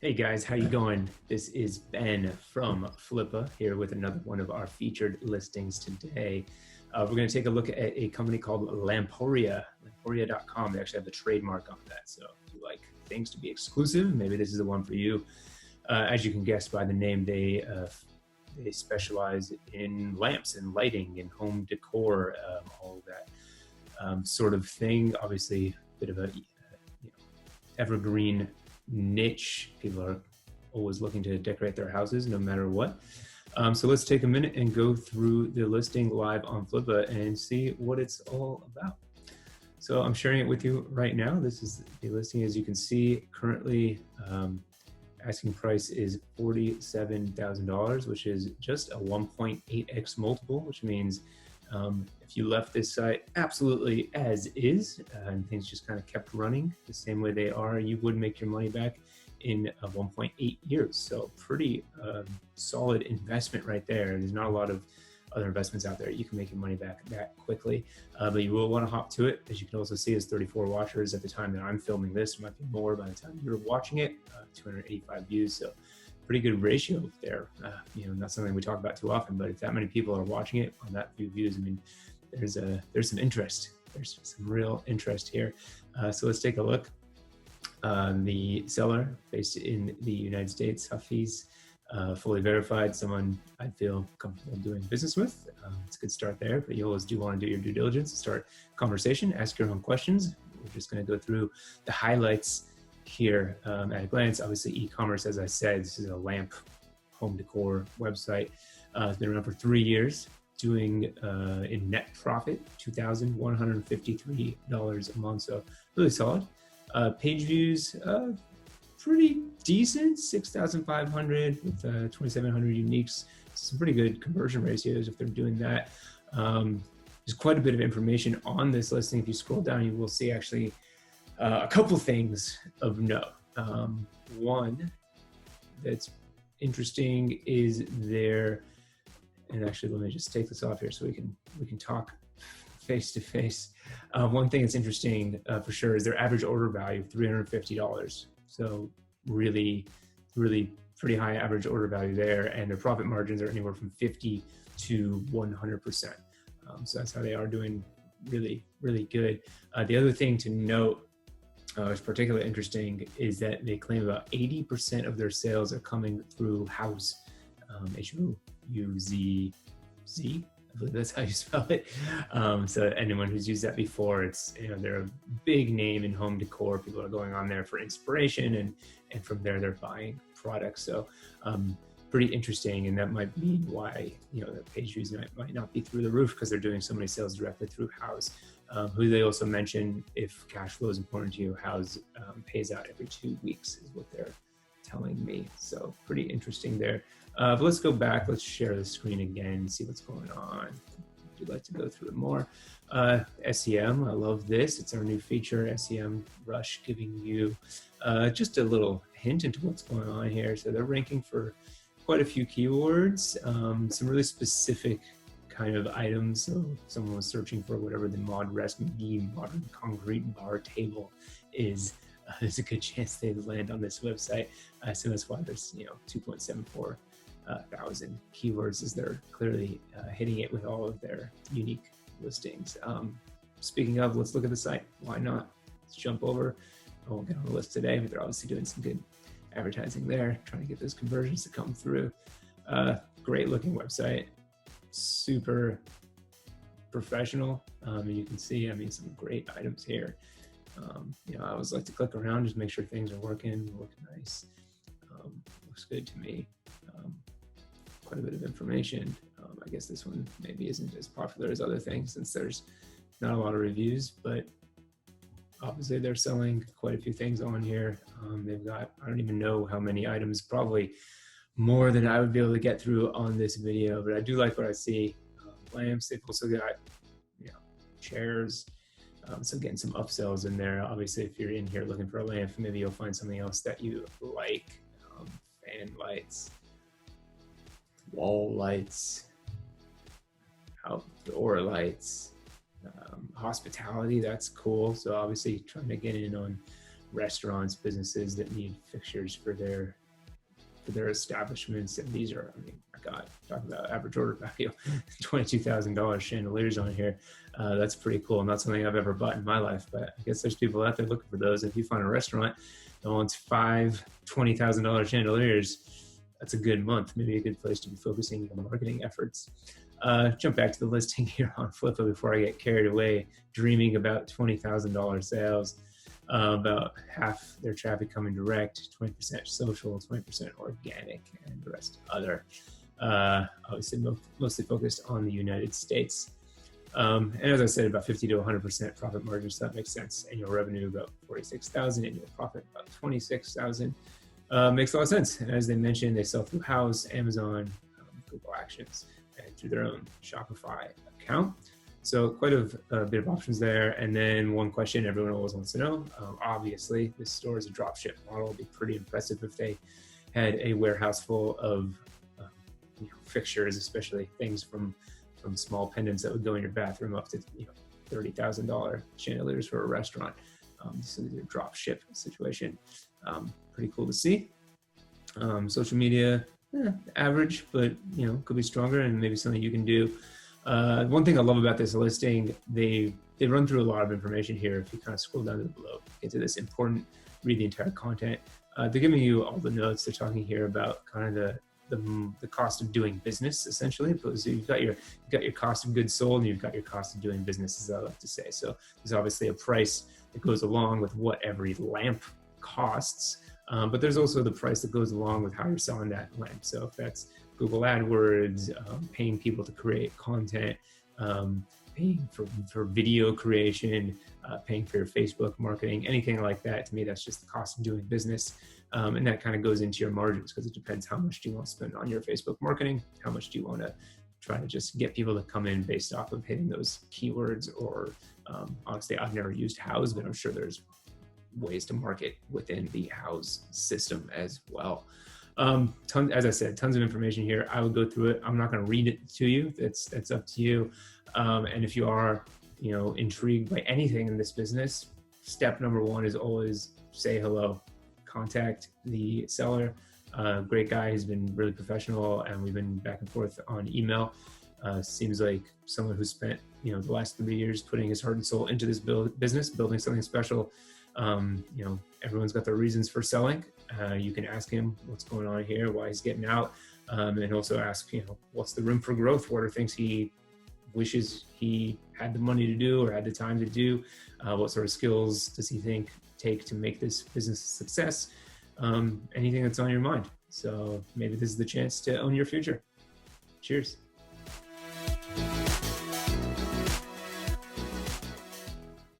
Hey guys, how you going? This is Ben from Flippa here with another one of our featured listings today. We're going to take a look at a company called Lamporia, lamporia.com. They actually have the trademark on that. So if you like things to be exclusive, maybe this is the one for you. As you can guess by the name, they specialize in lamps and lighting and home decor, all that sort of thing. Obviously, a bit of a evergreen niche. People are always looking to decorate their houses no matter what. So let's take a minute and go through the listing live on Flippa and see what it's all about. So I'm sharing it with you right now. This is the listing. As you can see, currently asking price is $47,000, which is just a 1.8x multiple, which means if you left this site absolutely as is and things just kind of kept running the same way they are, you would make your money back in 1.8 years. So pretty solid investment right there. There's not a lot of other investments out there you can make your money back that quickly, but you will want to hop to it. As you can also see, it's 34 watchers at the time that I'm filming this. It might be more by the time you're watching it. 285 views, so pretty good ratio there. Not something we talk about too often, but if that many people are watching it on that few views, I mean, there's some interest. There's some real interest here. So let's take a look. The seller, based in the United States, Hafiz, fully verified, someone I feel comfortable doing business with. It's a good start there, but you always do want to do your due diligence, start conversation, ask your own questions. We're just going to go through the highlights here at a glance. Obviously, e-commerce, as I said, this is a lamp home decor website. It's been around for 3 years, doing in net profit $2,153 a month, so really solid. Page views, pretty decent, 6,500 with 2,700 uniques. Some pretty good conversion ratios if they're doing that. There's quite a bit of information on this listing. If you scroll down, you will see actually a couple things of note. One that's interesting is their, and actually let me just take this off here so we can talk face to face. One thing that's interesting for sure is their average order value of $350. So really pretty high average order value there, and their profit margins are anywhere from 50 to 100%. So that's how they are doing really good. The other thing to note, which is particularly interesting, is that they claim about 80% of their sales are coming through Houzz, H-O-U-Z-Z. I believe that's how you spell it. So anyone who's used that before, it's, they're a big name in home decor. People are going on there for inspiration, and from there they're buying products. So pretty interesting, and that might mean why the page views might not be through the roof, because they're doing so many sales directly through Houzz. Who they also mention, if cash flow is important to you, Houzz pays out every 2 weeks is what they're telling me. So pretty interesting there. But let's go back. Let's share the screen again and see what's going on. I'd like to go through it more. SEM, I love this. It's our new feature, SEM Rush, giving you just a little hint into what's going on here. So they're ranking for quite a few keywords, some really specific kind of items. So if someone was searching for whatever the mod rest modern concrete bar table is, there's a good chance they land on this website. So that's why there's 2.74 thousand keywords, as they're clearly hitting it with all of their unique listings. Speaking of, let's look at the site. Why not? Let's jump over. I won't get on the list today, but they're obviously doing some good advertising there, trying to get those conversions to come through. Great looking website, super professional. You can see, some great items here. I always like to click around, just make sure things are working, look nice. Looks good to me. Quite a bit of information. I guess this one maybe isn't as popular as other things, since there's not a lot of reviews, but obviously they're selling quite a few things on here. They've got, I don't even know how many items, probably more than I would be able to get through on this video, but I do like what I see. Lamps, they've also got chairs, so getting some upsells in there. Obviously, if you're in here looking for a lamp, maybe you'll find something else that you like. Fan lights, wall lights, outdoor lights, hospitality, that's cool. So obviously trying to get in on restaurants, businesses that need fixtures for their establishments. And these are, I mean, my God, talking about average order value, $22,000 chandeliers on here. That's pretty cool. Not something I've ever bought in my life, but I guess there's people out there looking for those. If you find a restaurant that wants five $20,000 chandeliers, that's a good month. Maybe a good place to be focusing your marketing efforts. Jump back to the listing here on Flippa before I get carried away dreaming about $20,000 sales. About half their traffic coming direct, 20% social, 20% organic, and the rest other. Obviously, mostly focused on the United States. And as I said, about 50 to 100% profit margin, so that makes sense. Annual revenue about 46,000, annual profit about 26,000. Makes a lot of sense. And as they mentioned, they sell through House, Amazon, Google Actions, and through their own Shopify account. So quite a bit of options there. And then one question everyone always wants to know, obviously, this store is a drop ship model. It'd be pretty impressive if they had a warehouse full of fixtures, especially things from small pendants that would go in your bathroom up to $30,000 chandeliers for a restaurant. So these are drop ship situation. Pretty cool to see. Social media, average, but could be stronger and maybe something you can do. One thing I love about this listing, they run through a lot of information here. If you kind of scroll down to the below, get to this important, read the entire content. They're giving you all the notes. They're talking here about kind of the cost of doing business, essentially. So you've got your cost of goods sold, and you've got your cost of doing business, as I like to say. So there's obviously a price that goes along with what every lamp costs, but there's also the price that goes along with how you're selling that lamp. So if that's Google AdWords, paying people to create content, paying for video creation, paying for your Facebook marketing, anything like that, to me, that's just the cost of doing business. And that kind of goes into your margins, because it depends how much do you want to spend on your Facebook marketing, how much do you want to try to just get people to come in based off of hitting those keywords, or honestly, I've never used House, but I'm sure there's ways to market within the House system as well. As I said, tons of information here. I would go through it. I'm not going to read it to you. That's up to you. And if you are, intrigued by anything in this business, step number one is always say hello, contact the seller. Great guy. He's been really professional, and we've been back and forth on email. Seems like someone who spent, the last 3 years putting his heart and soul into this business, building something special. Everyone's got their reasons for selling. You can ask him what's going on here, why he's getting out, and also ask, what's the room for growth? What are things he wishes he had the money to do or had the time to do? What sort of skills does he think take to make this business a success? Anything that's on your mind. So maybe this is the chance to own your future. Cheers.